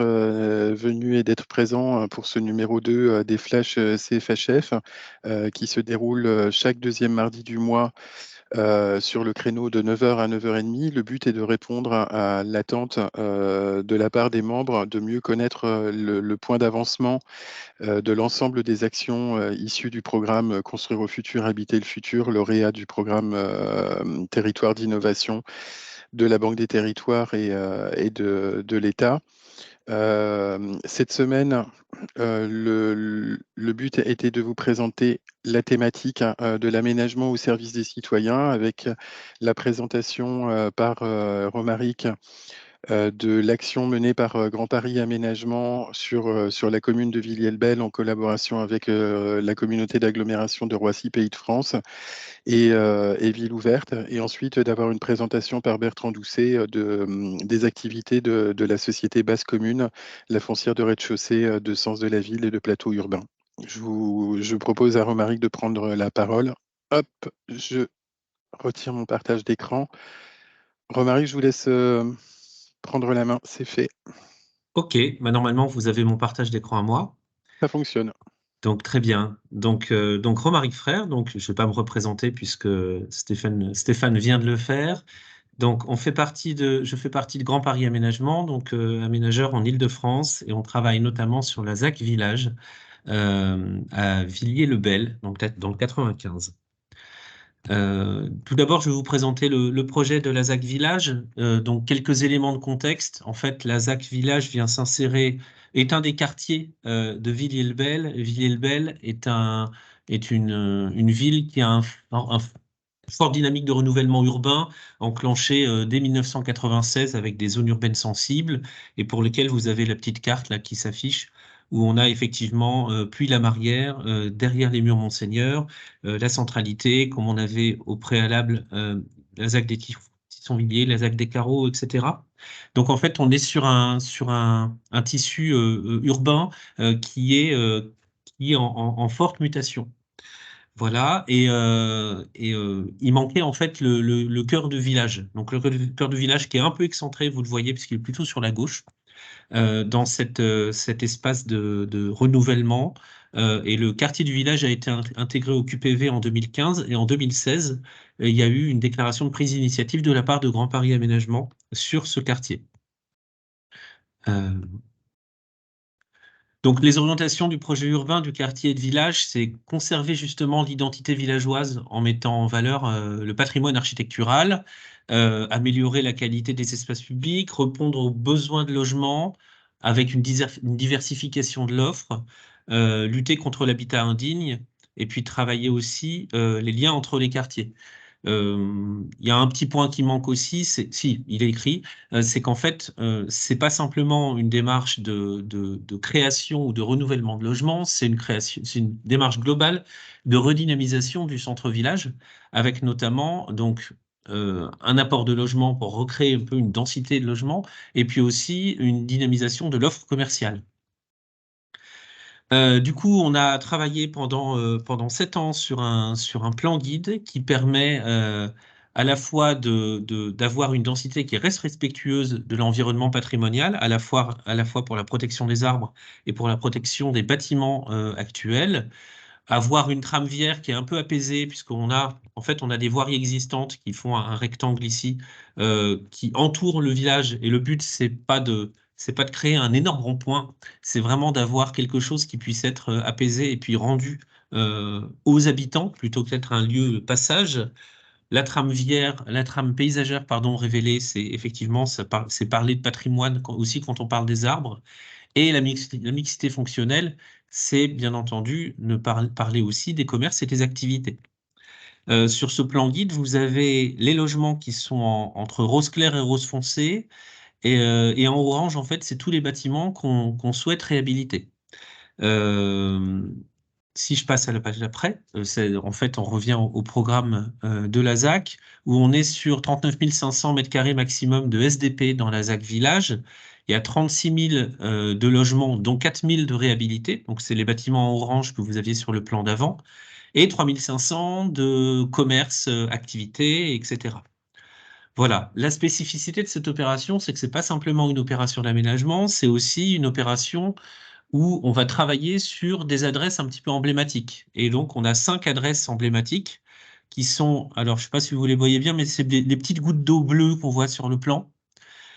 d'être venu et d'être présent pour ce numéro 2 des Flash CFHF qui se déroule chaque deuxième mardi du mois sur le créneau de 9 heures à 9h30. Le but est de répondre à l'attente de la part des membres, de mieux connaître le point d'avancement de l'ensemble des actions issues du programme Construire au futur, habiter le futur, lauréat du programme Territoire d'innovation de la Banque des Territoires et de l'État. Cette semaine, le but était de vous présenter la thématique de l'aménagement au service des citoyens avec la présentation par Romaric de l'action menée par Grand Paris Aménagement sur la commune de Villiers-le-Bel en collaboration avec la communauté d'agglomération de Roissy, Pays de France et Ville Ouverte. Et ensuite, d'avoir une présentation par Bertrand Doucet des activités de la société Basse Commune, la foncière de rez-de-chaussée de Sens de la Ville et de plateau urbain. Je propose à Romaric de prendre la parole. Hop, je retire mon partage d'écran. Romaric, je vous laisse prendre la main, c'est fait. Ok, bah normalement vous avez mon partage d'écran à moi. Ça fonctionne. Donc très bien. Donc Romaric Frère, donc je ne vais pas me représenter puisque Stéphane vient de le faire. Donc je fais partie de Grand Paris Aménagement, donc aménageur en Île-de-France, et on travaille notamment sur la ZAC Village à Villiers-le-Bel, donc dans le 95. Tout d'abord, je vais vous présenter le projet de la ZAC Village. Donc, quelques éléments de contexte. En fait, la ZAC Village est un des quartiers de Villiers-le-Bel. Villiers-le-Bel est une ville qui a un forte dynamique de renouvellement urbain enclenchée dès 1996 avec des zones urbaines sensibles et pour lesquelles vous avez la petite carte là qui s'affiche où on a effectivement Puy-la-Marière, derrière les murs Monseigneur, la centralité, comme on avait au préalable la ZAC des Tissonvilliers, la ZAC des Carreaux, etc. Donc en fait, on est sur un tissu urbain qui est en forte mutation. Voilà, il manquait en fait le cœur de village. Donc le cœur de village qui est un peu excentré, vous le voyez, puisqu'il est plutôt sur la gauche dans cet espace de renouvellement. Et le quartier du village a été intégré au QPV en 2015 et en 2016, il y a eu une déclaration de prise d'initiative de la part de Grand Paris Aménagement sur ce quartier. Donc les orientations du projet urbain du quartier et de village, c'est conserver justement l'identité villageoise en mettant en valeur le patrimoine architectural, améliorer la qualité des espaces publics, répondre aux besoins de logement avec une diversification de l'offre, lutter contre l'habitat indigne et puis travailler aussi les liens entre les quartiers. Il y a un petit point qui manque aussi, si, il est écrit, c'est qu'en fait, c'est pas simplement une démarche de création ou de renouvellement de logements, c'est une démarche globale de redynamisation du centre-village, avec notamment donc un apport de logement pour recréer un peu une densité de logement, et puis aussi une dynamisation de l'offre commerciale. Du coup, on a travaillé pendant 7 ans sur un plan guide qui permet à la fois d'avoir une densité qui reste respectueuse de l'environnement patrimonial, à la fois pour la protection des arbres et pour la protection des bâtiments actuels, avoir une trame viaire qui est un peu apaisée, en fait, on a des voiries existantes qui font un rectangle ici, qui entourent le village, et le but, c'est pas de créer un énorme rond-point, c'est vraiment d'avoir quelque chose qui puisse être apaisé et puis rendu aux habitants, plutôt que d'être un lieu de passage. La trame viaire, la trame paysagère, pardon, révélée, c'est effectivement, c'est parler de patrimoine aussi quand on parle des arbres. Et la mixité fonctionnelle, c'est bien entendu parler aussi des commerces et des activités. Sur ce plan guide, vous avez les logements qui sont entre rose clair et rose foncé, et en orange, en fait, c'est tous les bâtiments qu'on souhaite réhabiliter. Euh, Si je passe à la page d'après, en fait, on revient au programme de la ZAC, où on est sur 39 500 m² maximum de SDP dans la ZAC Village. Il y a 36 000 de logements, dont 4 000 de réhabilités. Donc, c'est les bâtiments en orange que vous aviez sur le plan d'avant. Et 3 500 de commerce, activités, etc. Voilà. La spécificité de cette opération, c'est que c'est pas simplement une opération d'aménagement, c'est aussi une opération où on va travailler sur des adresses un petit peu emblématiques. Et donc, on a 5 adresses emblématiques qui sont, alors je ne sais pas si vous les voyez bien, mais c'est des petites gouttes d'eau bleues qu'on voit sur le plan,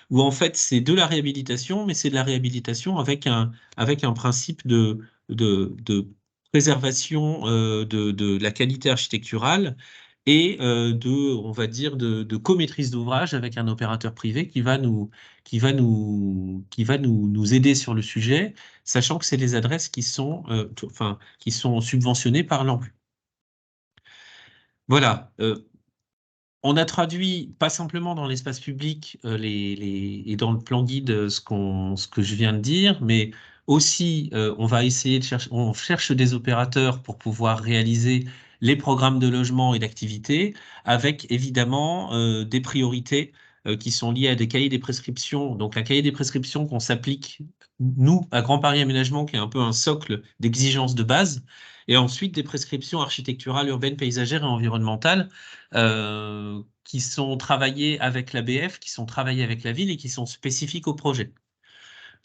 où en fait c'est de la réhabilitation, mais c'est de la réhabilitation avec un principe de préservation de la qualité architecturale et on va dire, de comaîtrise d'ouvrage avec un opérateur privé qui va nous aider sur le sujet, sachant que c'est des adresses enfin, qui sont subventionnées par l'ANRU. Voilà. On a traduit, pas simplement dans l'espace public et dans le plan guide ce que je viens de dire, mais aussi on va essayer on cherche des opérateurs pour pouvoir réaliser les programmes de logement et d'activité, avec évidemment des priorités qui sont liées à des cahiers des prescriptions. Donc un cahier des prescriptions qu'on s'applique, nous, à Grand Paris Aménagement, qui est un peu un socle d'exigences de base, et ensuite des prescriptions architecturales, urbaines, paysagères et environnementales qui sont travaillés avec l'ABF, qui sont travaillés avec la ville et qui sont spécifiques au projet.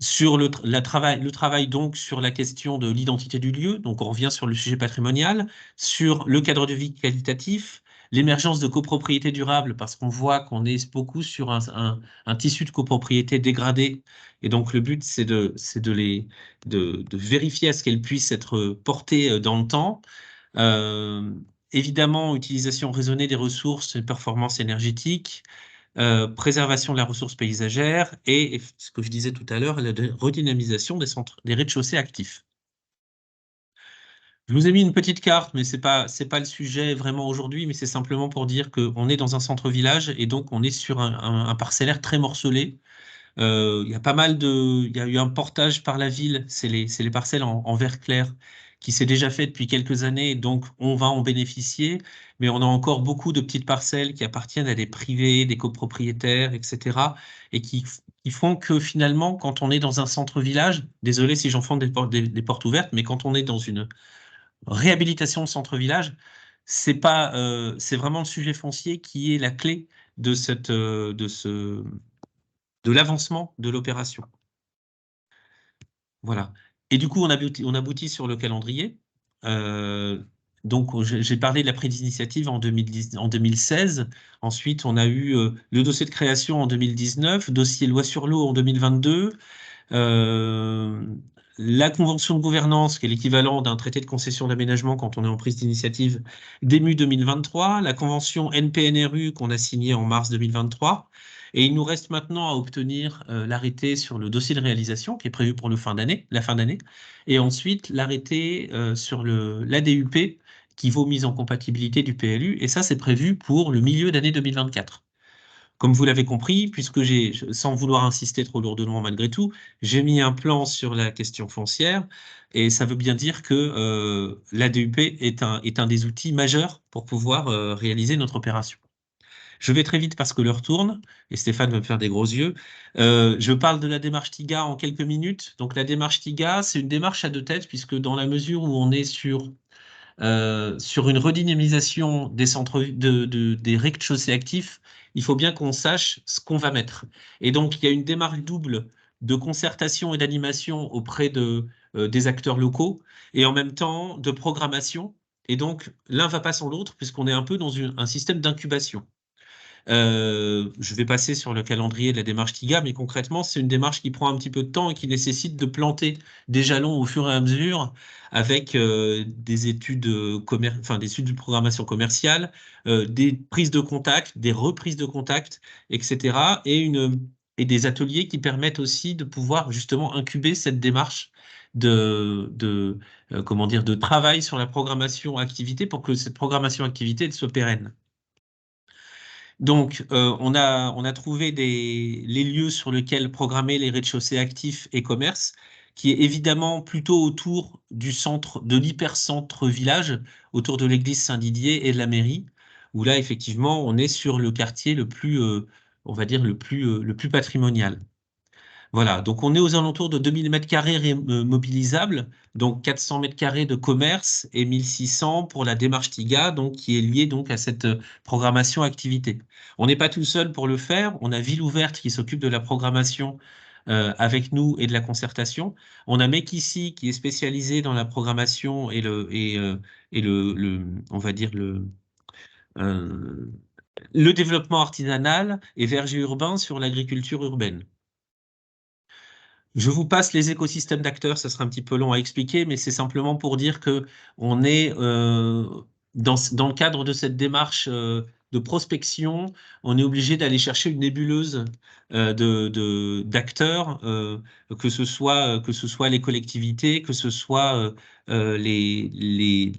Sur le travail donc sur la question de l'identité du lieu, donc on revient sur le sujet patrimonial, sur le cadre de vie qualitatif, l'émergence de copropriété durable, parce qu'on voit qu'on est beaucoup sur un tissu de copropriété dégradé, et donc le but c'est de vérifier à ce qu'elles puissent être portées dans le temps. Euh, Évidemment, utilisation raisonnée des ressources et performance énergétique, préservation de la ressource paysagère et ce que je disais tout à l'heure, la redynamisation des rez-de-chaussée actifs. Je vous ai mis une petite carte, mais c'est pas le sujet vraiment aujourd'hui, mais c'est simplement pour dire qu'on est dans un centre-village et donc on est sur un parcellaire très morcelé. Il y a eu un portage par la ville, c'est les parcelles en vert clair qui s'est déjà fait depuis quelques années, donc on va en bénéficier, mais on a encore beaucoup de petites parcelles qui appartiennent à des privés, des copropriétaires, etc., et qui font que finalement, quand on est dans un centre-village, désolé si j'enfonce des portes ouvertes, mais quand on est dans une réhabilitation de centre-village, c'est vraiment le sujet foncier qui est la clé de l'avancement de l'opération. Voilà. Et du coup, on aboutit sur le calendrier. Euh, donc, j'ai parlé de la prise d'initiative en 2016. Ensuite, on a eu le dossier de création en 2019, dossier loi sur l'eau en 2022, euh, la convention de gouvernance, qui est l'équivalent d'un traité de concession d'aménagement quand on est en prise d'initiative, début 2023, la convention NPNRU qu'on a signée en mars 2023, et il nous reste maintenant à obtenir l'arrêté sur le dossier de réalisation qui est prévu pour la fin d'année, et ensuite l'arrêté sur l'ADUP qui vaut mise en compatibilité du PLU, et ça c'est prévu pour le milieu d'année 2024. Comme vous l'avez compris, puisque sans vouloir insister trop lourdement malgré tout, j'ai mis un plan sur la question foncière et ça veut bien dire que l'ADUP est un des outils majeurs pour pouvoir réaliser notre opération. Je vais très vite parce que l'heure tourne et Stéphane va me faire des gros yeux. Je parle de la démarche TIGA en quelques minutes. Donc la démarche TIGA, c'est une démarche à deux têtes puisque dans la mesure où on est sur une redynamisation des centres des rez-de-chaussée actifs, il faut bien qu'on sache ce qu'on va mettre. Et donc, il y a une démarche double de concertation et d'animation auprès des acteurs locaux et en même temps de programmation. Et donc, l'un va pas sans l'autre puisqu'on est un peu dans un système d'incubation. Je vais passer sur le calendrier de la démarche TIGA, mais concrètement, c'est une démarche qui prend un petit peu de temps et qui nécessite de planter des jalons au fur et à mesure avec des études enfin, des études de programmation commerciale, des prises de contact, des reprises de contact, etc. Et des ateliers qui permettent aussi de pouvoir justement incuber cette démarche comment dire, de travail sur la programmation activité pour que cette programmation activité soit pérenne. Donc, on a trouvé les lieux sur lesquels programmer les rez-de-chaussée actifs et commerces, qui est évidemment plutôt autour du centre, de l'hypercentre village, autour de l'église Saint-Didier et de la mairie, où là, effectivement, on est sur le quartier le plus, on va dire, le plus patrimonial. Voilà, donc on est aux alentours de 2000 mètres carrés mobilisables, donc 400 mètres carrés de commerce et 1600 pour la démarche TIGA, donc qui est liée donc à cette programmation activité. On n'est pas tout seul pour le faire, on a Ville Ouverte qui s'occupe de la programmation avec nous et de la concertation. On a Mekissi qui est spécialisé dans la programmation on va dire euh, le développement artisanal et Verger Urbain sur l'agriculture urbaine. Je vous passe les écosystèmes d'acteurs, ça sera un petit peu long à expliquer, mais c'est simplement pour dire que on est dans le cadre de cette démarche de prospection, on est obligé d'aller chercher une nébuleuse d'acteurs, que ce soit les collectivités, que ce soit les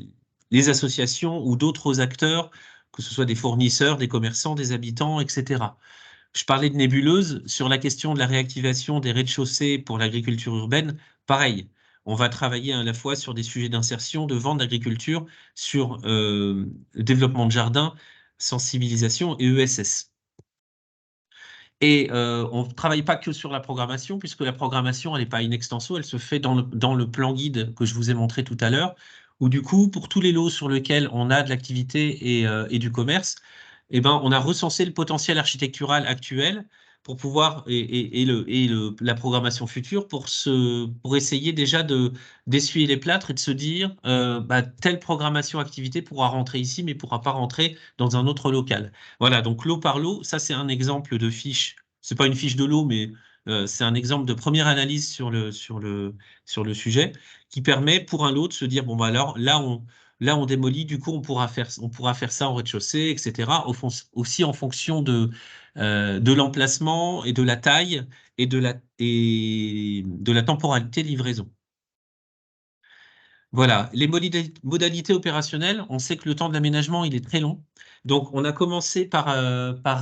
associations ou d'autres acteurs, que ce soit des fournisseurs, des commerçants, des habitants, etc. Je parlais de nébuleuse. Sur la question de la réactivation des rez-de-chaussée pour l'agriculture urbaine, pareil. On va travailler à la fois sur des sujets d'insertion, de vente d'agriculture, sur le développement de jardins, sensibilisation et ESS. Et on ne travaille pas que sur la programmation, puisque la programmation, elle n'est pas in extenso, elle se fait dans le plan guide que je vous ai montré tout à l'heure, où du coup, pour tous les lots sur lesquels on a de l'activité et du commerce, eh ben, on a recensé le potentiel architectural actuel pour pouvoir, la programmation future pour essayer déjà d'essuyer les plâtres et de se dire, telle programmation activité pourra rentrer ici, mais pourra pas rentrer dans un autre local. Voilà, donc lot par lot, ça c'est un exemple de fiche. C'est pas une fiche de lot, mais c'est un exemple de première analyse sur le sujet qui permet pour un lot de se dire bon bah alors là on démolit, du coup on pourra faire ça en rez-de-chaussée, etc. Aussi en fonction de l'emplacement et de la taille et de la temporalité de livraison. Voilà, les modalités opérationnelles, on sait que le temps de l'aménagement, il est très long. Donc, on a commencé par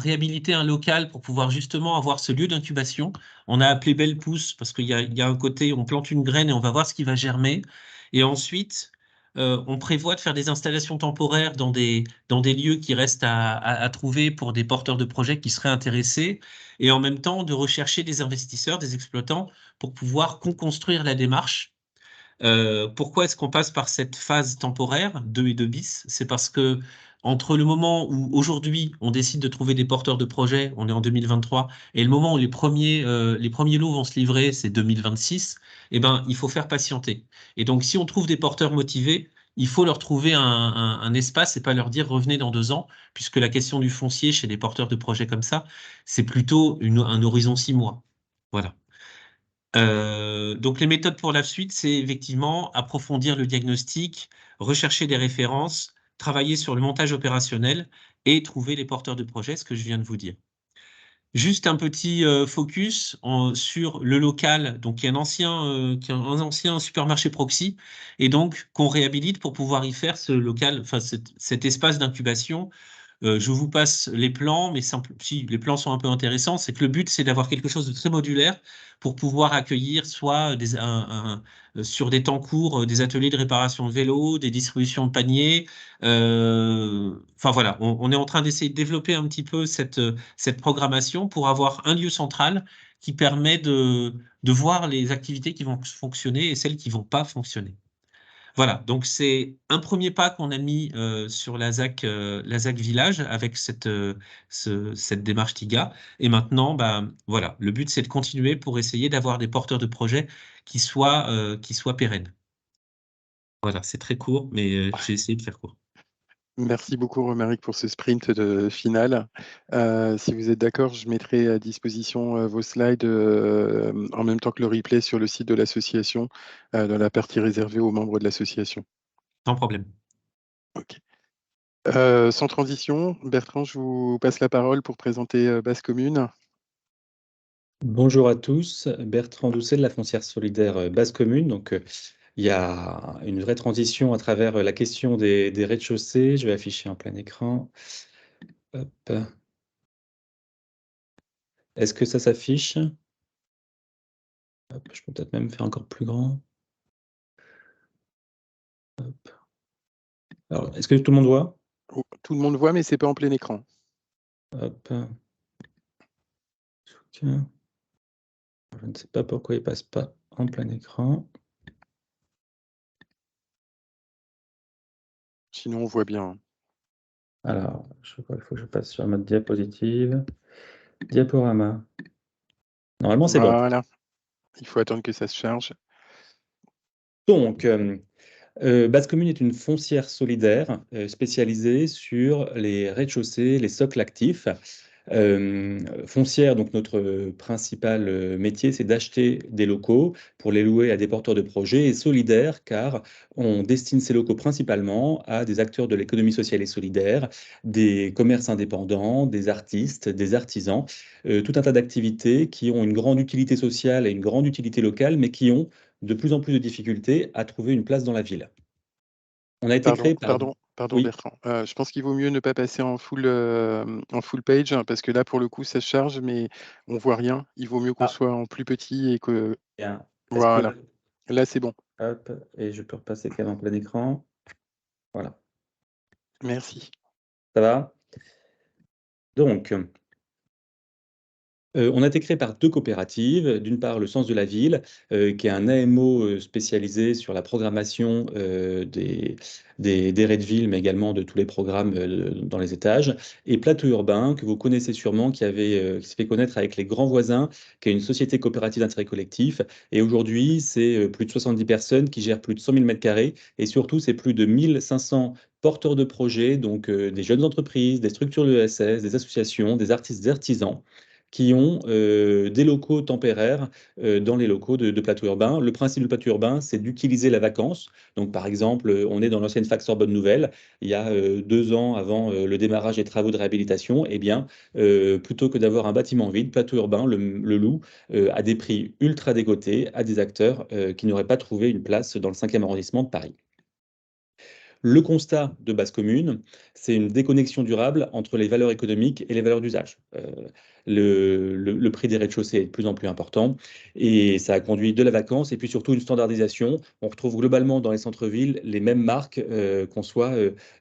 réhabiliter un local pour pouvoir justement avoir ce lieu d'incubation. On a appelé Belle Pousse parce il y a un côté, on plante une graine et on va voir ce qui va germer. Et ensuite, on prévoit de faire des installations temporaires dans des lieux qui restent à trouver pour des porteurs de projets qui seraient intéressés. Et en même temps, de rechercher des investisseurs, des exploitants pour pouvoir construire la démarche. Pourquoi est-ce qu'on passe par cette phase temporaire 2 et 2 bis? C'est parce que entre le moment où aujourd'hui on décide de trouver des porteurs de projets, on est en 2023, et le moment où les premiers lots vont se livrer, c'est 2026, eh ben, il faut faire patienter. Et donc, si on trouve des porteurs motivés, il faut leur trouver un espace et pas leur dire revenez dans 2 ans, puisque la question du foncier chez les porteurs de projets comme ça, c'est plutôt un horizon 6 mois. Voilà. Donc les méthodes pour la suite, c'est effectivement approfondir le diagnostic, rechercher des références, travailler sur le montage opérationnel et trouver les porteurs de projet, ce que je viens de vous dire. Juste un petit focus sur le local, donc qui est un ancien supermarché proxy, et donc qu'on réhabilite pour pouvoir y faire ce local, enfin cet espace d'incubation. Je vous passe les plans, mais si les plans sont un peu intéressants, c'est que le but, c'est d'avoir quelque chose de très modulaire pour pouvoir accueillir soit sur des temps courts des ateliers de réparation de vélos, des distributions de paniers. Enfin voilà, on est en train d'essayer de développer un petit peu cette programmation pour avoir un lieu central qui permet de voir les activités qui vont fonctionner et celles qui vont pas fonctionner. Voilà, donc c'est un premier pas qu'on a mis sur la ZAC Village avec cette démarche TIGA. Et maintenant, voilà, le but c'est de continuer pour essayer d'avoir des porteurs de projets qui soient pérennes. Voilà, c'est très court, mais j'ai essayé de faire court. Merci beaucoup, Romaric, pour ce sprint final. Si vous êtes d'accord, je mettrai à disposition vos slides en même temps que le replay sur le site de l'association, dans la partie réservée aux membres de l'association. Sans problème. Ok. Sans transition, Bertrand, je vous passe la parole pour présenter Basse Commune. Bonjour à tous, Bertrand Doucet de la Foncière Solidaire Basse Commune. Donc, il y a une vraie transition à travers la question des rez-de-chaussée. Je vais afficher en plein écran. Hop. Est-ce que ça s'affiche? Je peux peut-être même faire encore plus grand. Hop. Alors, est-ce que tout le monde voit? Oh, tout le monde voit, mais ce n'est pas en plein écran. Hop. Tiens. Je ne sais pas pourquoi il ne passe pas en plein écran. Sinon, on voit bien. Alors, je crois qu'il faut que je passe sur le mode diapositive. Diaporama. Normalement, c'est bon. Voilà. Il faut attendre que ça se charge. Donc, Basse Commune est une foncière solidaire spécialisée sur les rez-de-chaussée, les socles actifs. Foncière, donc notre principal métier, c'est d'acheter des locaux pour les louer à des porteurs de projets, et solidaire car on destine ces locaux principalement à des acteurs de l'économie sociale et solidaire, des commerces indépendants, des artistes, des artisans, tout un tas d'activités qui ont une grande utilité sociale et une grande utilité locale, mais qui ont de plus en plus de difficultés à trouver une place dans la ville. On a été Pardon, créé par... pardon Oui. Bertrand. Je pense qu'il vaut mieux ne pas passer en full page, hein, parce que là, pour le coup, ça se charge, mais on voit rien. Il vaut mieux qu'on Ah, soit en plus petit et que... bien. Est-ce Voilà. que... Là, c'est bon. Hop, et je peux repasser quand même en plein écran. Voilà. Merci. Ça va? Donc, on a été créé par deux coopératives. D'une part, le Sens de la Ville, qui est un AMO spécialisé sur la programmation des raids de ville, mais également de tous les programmes dans les étages. Et Plateau Urbain, que vous connaissez sûrement, qui s'est fait connaître avec Les Grands Voisins, qui est une société coopérative d'intérêt collectif. Et aujourd'hui, c'est plus de 70 personnes qui gèrent plus de 100 000 mètres carrés. Et surtout, c'est plus de 1500 porteurs de projets, donc des jeunes entreprises, des structures de ESS, des associations, des artistes, des artisans qui ont des locaux temporaires dans les locaux de Plateau Urbain. Le principe de Plateau Urbain, c'est d'utiliser la vacance. Donc, par exemple, on est dans l'ancienne fac Sorbonne Nouvelle. Il y a 2 ans avant le démarrage des travaux de réhabilitation, eh bien, plutôt que d'avoir un bâtiment vide, Plateau Urbain le loue à des prix ultra dégotés à des acteurs qui n'auraient pas trouvé une place dans le 5e arrondissement de Paris. Le constat de Basse Commune, c'est une déconnexion durable entre les valeurs économiques et les valeurs d'usage. Le prix des rez-de-chaussée est de plus en plus important et ça a conduit de la vacance et puis surtout une standardisation. On retrouve globalement dans les centres-villes les mêmes marques, qu'on soit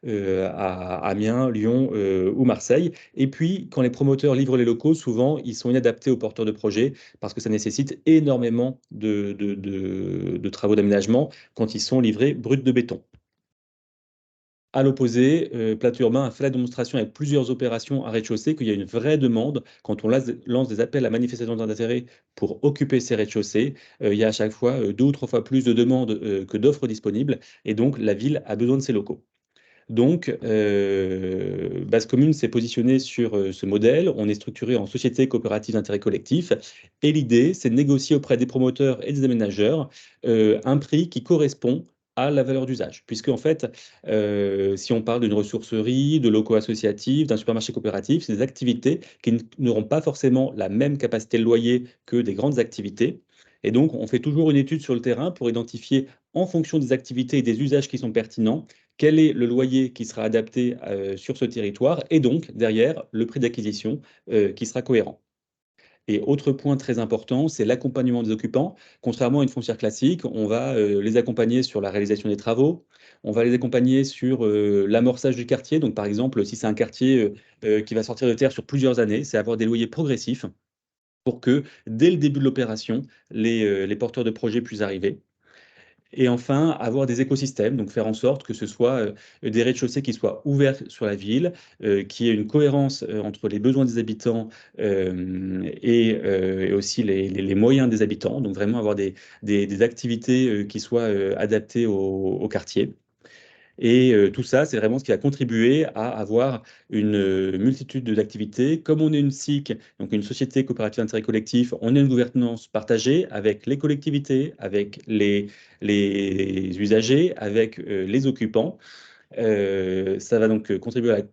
à Amiens, Lyon ou Marseille. Et puis, quand les promoteurs livrent les locaux, souvent, ils sont inadaptés aux porteurs de projets parce que ça nécessite énormément de travaux d'aménagement quand ils sont livrés bruts de béton. À l'opposé, Plateau Urbain a fait la démonstration avec plusieurs opérations à rez-de-chaussée qu'il y a une vraie demande. Quand on lance des appels à manifestation d'intérêt pour occuper ces rez-de-chaussée, il y a à chaque fois 2 ou 3 fois plus de demandes que d'offres disponibles. Et donc, la ville a besoin de ces locaux. Donc, Basse Commune s'est positionnée sur ce modèle. On est structuré en société coopérative d'intérêt collectif. Et l'idée, c'est de négocier auprès des promoteurs et des aménageurs un prix qui correspond à la valeur d'usage. Puisque, en fait, si on parle d'une ressourcerie, de locaux associatifs, d'un supermarché coopératif, c'est des activités qui n'auront pas forcément la même capacité de loyer que des grandes activités. Et donc, on fait toujours une étude sur le terrain pour identifier, en fonction des activités et des usages qui sont pertinents, quel est le loyer qui sera adapté sur ce territoire et donc derrière le prix d'acquisition qui sera cohérent. Et autre point très important, c'est l'accompagnement des occupants. Contrairement à une foncière classique, on va les accompagner sur la réalisation des travaux, on va les accompagner sur l'amorçage du quartier. Donc par exemple, si c'est un quartier qui va sortir de terre sur plusieurs années, c'est avoir des loyers progressifs pour que dès le début de l'opération, les porteurs de projets puissent arriver. Et enfin, avoir des écosystèmes, donc faire en sorte que ce soit des rez-de-chaussée qui soient ouverts sur la ville, qui ait une cohérence entre les besoins des habitants et aussi les moyens des habitants. Donc vraiment avoir des activités qui soient adaptées au quartier. Et tout ça, c'est vraiment ce qui a contribué à avoir une multitude d'activités. Comme on est une SIC, donc une société coopérative d'intérêt collectif, on a une gouvernance partagée avec les collectivités, avec les usagers, avec les occupants. Ça va donc contribuer à la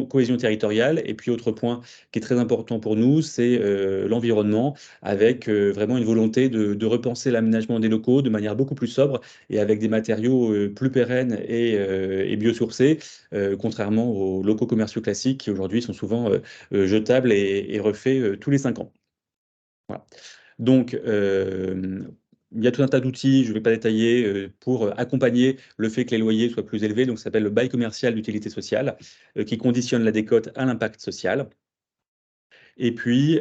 cohésion territoriale. Et puis, autre point qui est très important pour nous, c'est l'environnement, avec vraiment une volonté de repenser l'aménagement des locaux de manière beaucoup plus sobre et avec des matériaux plus pérennes et biosourcés, contrairement aux locaux commerciaux classiques qui aujourd'hui sont souvent jetables et refaits tous les 5 ans. Voilà. Donc, il y a tout un tas d'outils, je ne vais pas détailler, pour accompagner le fait que les loyers soient plus élevés. Donc, ça s'appelle le bail commercial d'utilité sociale, qui conditionne la décote à l'impact social. Et puis,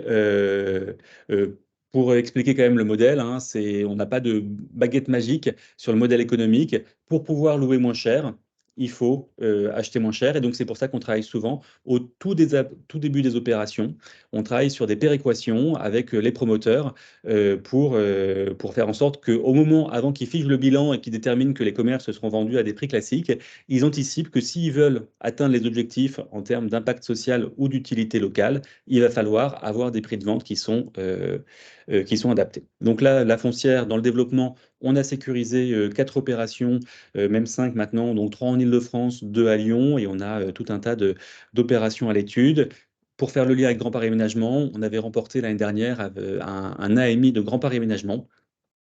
Pour expliquer quand même le modèle, hein, on n'a pas de baguette magique sur le modèle économique. Pour pouvoir louer moins cher, il faut acheter moins cher. Et donc, c'est pour ça qu'on travaille souvent au tout début des opérations. On travaille sur des péréquations avec les promoteurs pour faire en sorte qu'au moment, avant qu'ils fichent le bilan et qu'ils déterminent que les commerces seront vendus à des prix classiques, ils anticipent que s'ils veulent atteindre les objectifs en termes d'impact social ou d'utilité locale, il va falloir avoir des prix de vente qui sont adaptés. Donc là, la foncière, dans le développement, on a sécurisé 4 opérations, même 5 maintenant, donc 3 en Île-de-France, 2 à Lyon, et on a tout un tas d'opérations à l'étude. Pour faire le lien avec Grand Paris Aménagement, on avait remporté l'année dernière un AMI de Grand Paris Aménagement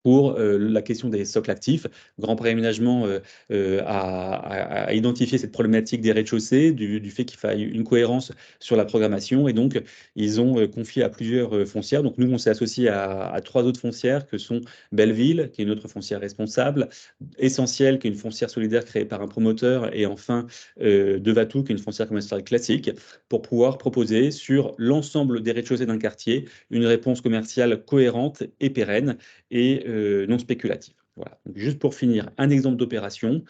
pour la question des socles actifs. Grand Paris Aménagement a identifié cette problématique des rez-de-chaussée, du fait qu'il faille une cohérence sur la programmation. Et donc, ils ont confié à plusieurs foncières. Donc, nous, on s'est associé à 3 autres foncières que sont Belleville, qui est une autre foncière responsable, Essentiel, qui est une foncière solidaire créée par un promoteur, et enfin Devatou, qui est une foncière commerciale classique, pour pouvoir proposer sur l'ensemble des rez-de-chaussée d'un quartier une réponse commerciale cohérente et pérenne et non spéculative. Voilà. Donc, juste pour finir, un exemple d'opération.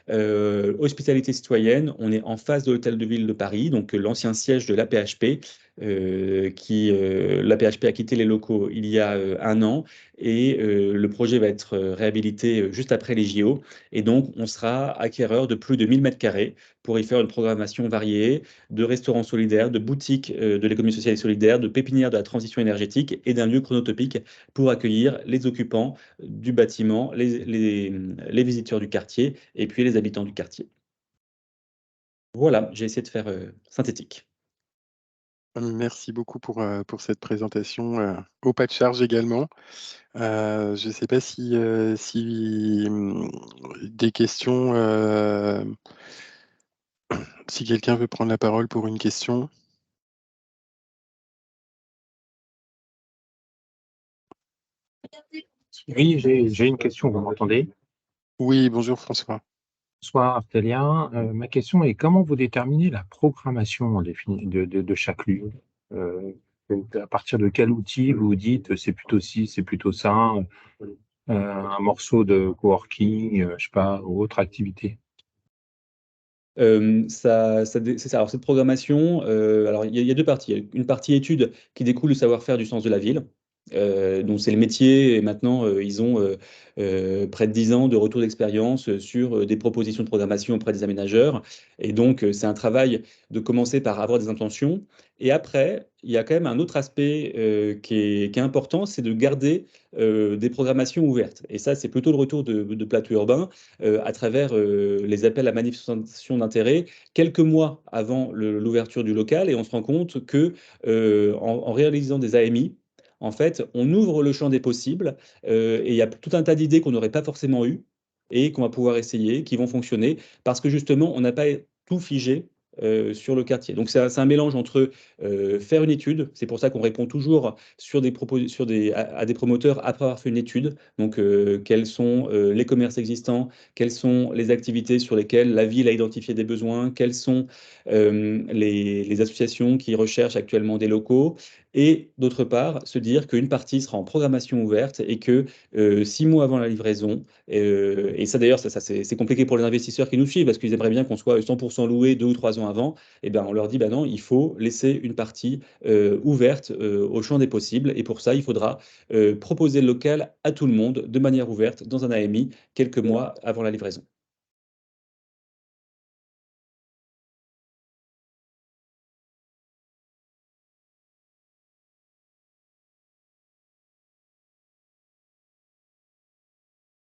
Hospitalité citoyenne, on est en face de l'Hôtel de Ville de Paris, donc l'ancien siège de l'APHP, l'APHP a quitté les locaux il y a un an, et le projet va être réhabilité juste après les JO. Et donc, on sera acquéreur de plus de 1000 mètres carrés pour y faire une programmation variée de restaurants solidaires, de boutiques de l'économie sociale et solidaire, de pépinières de la transition énergétique et d'un lieu chronotopique pour accueillir les occupants du bâtiment, les visiteurs du quartier et puis les habitants du quartier. Voilà, j'ai essayé de faire synthétique. Merci beaucoup pour cette présentation, au pas de charge également. Je ne sais pas si des questions, si quelqu'un veut prendre la parole pour une question. Oui, j'ai une question, vous m'entendez? Oui, bonjour François. Bonsoir Artelien. Ma question est comment vous déterminez la programmation de chaque lieu? Euh, à partir de quel outil vous dites c'est plutôt ci, c'est plutôt ça, un morceau de coworking, je sais pas, ou autre activité? C'est ça. Alors, cette programmation, alors il y a 2 parties. Il y a une partie étude qui découle du savoir-faire du sens de la ville. Donc, c'est le métier, et maintenant, ils ont près de 10 ans de retour d'expérience sur des propositions de programmation auprès des aménageurs. Et donc, c'est un travail de commencer par avoir des intentions. Et après, il y a quand même un autre aspect qui est important, c'est de garder des programmations ouvertes. Et ça, c'est plutôt le retour de plateaux urbains à travers les appels à manifestation d'intérêt quelques mois avant l'ouverture du local. Et on se rend compte que en réalisant des AMI, en fait, on ouvre le champ des possibles et il y a tout un tas d'idées qu'on n'aurait pas forcément eues et qu'on va pouvoir essayer, qui vont fonctionner parce que justement, on n'a pas tout figé sur le quartier. Donc, c'est un mélange entre faire une étude, c'est pour ça qu'on répond toujours sur à des promoteurs après avoir fait une étude. Donc, quels sont les commerces existants, quelles sont les activités sur lesquelles la ville a identifié des besoins, quelles sont les associations qui recherchent actuellement des locaux, et d'autre part, se dire qu'une partie sera en programmation ouverte et que 6 mois avant la livraison, et ça d'ailleurs, c'est compliqué pour les investisseurs qui nous suivent parce qu'ils aimeraient bien qu'on soit 100% loué 2 ou 3 ans avant, et ben on leur dit, bah non, il faut laisser une partie ouverte au champ des possibles, et pour ça, il faudra proposer le local à tout le monde de manière ouverte dans un AMI quelques mois avant la livraison.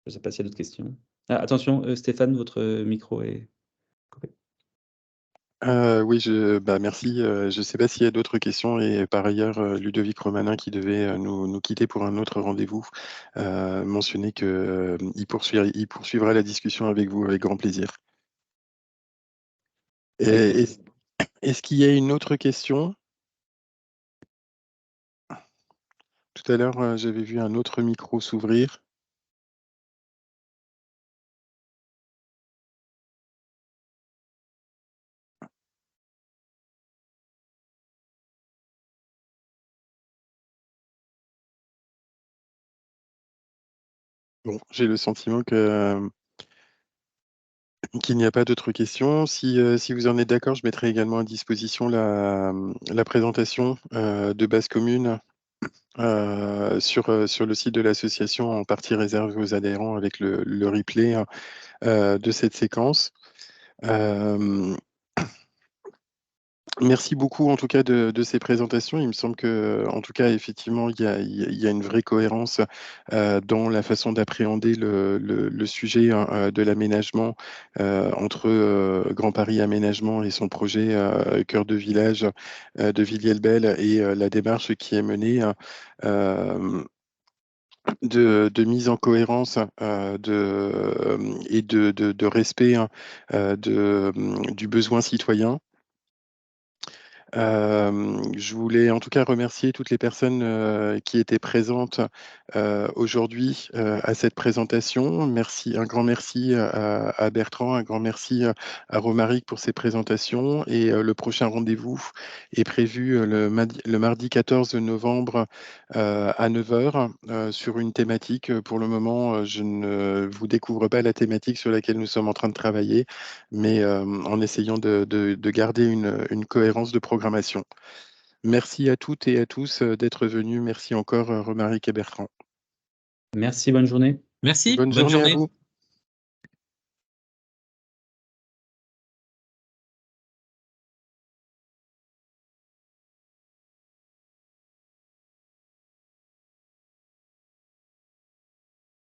Je ne sais pas s'il y a d'autres questions. Ah, attention, Stéphane, votre micro est coupé. Oui, merci. Je ne sais pas s'il y a d'autres questions et par ailleurs, Ludovic Romanin qui devait nous quitter pour un autre rendez-vous, mentionnait qu'il poursuivra la discussion avec vous avec grand plaisir. Et Avec plaisir. est-ce qu'il y a une autre question? Tout à l'heure, j'avais vu un autre micro s'ouvrir. Bon, j'ai le sentiment qu'il n'y a pas d'autres questions. Si vous en êtes d'accord, je mettrai également à disposition la présentation de Base Commune sur le site de l'association, en partie réservée aux adhérents, avec le replay de cette séquence. Merci beaucoup en tout cas de ces présentations. Il me semble que, en tout cas, effectivement, il y a une vraie cohérence dans la façon d'appréhender le sujet de l'aménagement entre Grand Paris Aménagement et son projet Cœur de village de Villiers-le-Bel, et la démarche qui est menée de mise en cohérence et de respect du besoin citoyen. Je voulais en tout cas remercier toutes les personnes qui étaient présentes aujourd'hui à cette présentation. Un grand merci à Bertrand, un grand merci à Romaric pour ses présentations. Et le prochain rendez-vous est prévu le mardi 14 novembre à 9 h sur une thématique. Pour le moment, je ne vous découvre pas la thématique sur laquelle nous sommes en train de travailler, mais en essayant de garder une cohérence de programmation. Merci à toutes et à tous d'être venus. Merci encore, Romaric et Bertrand. Merci, bonne journée. Merci, Bonne bonne journée à journée. vous.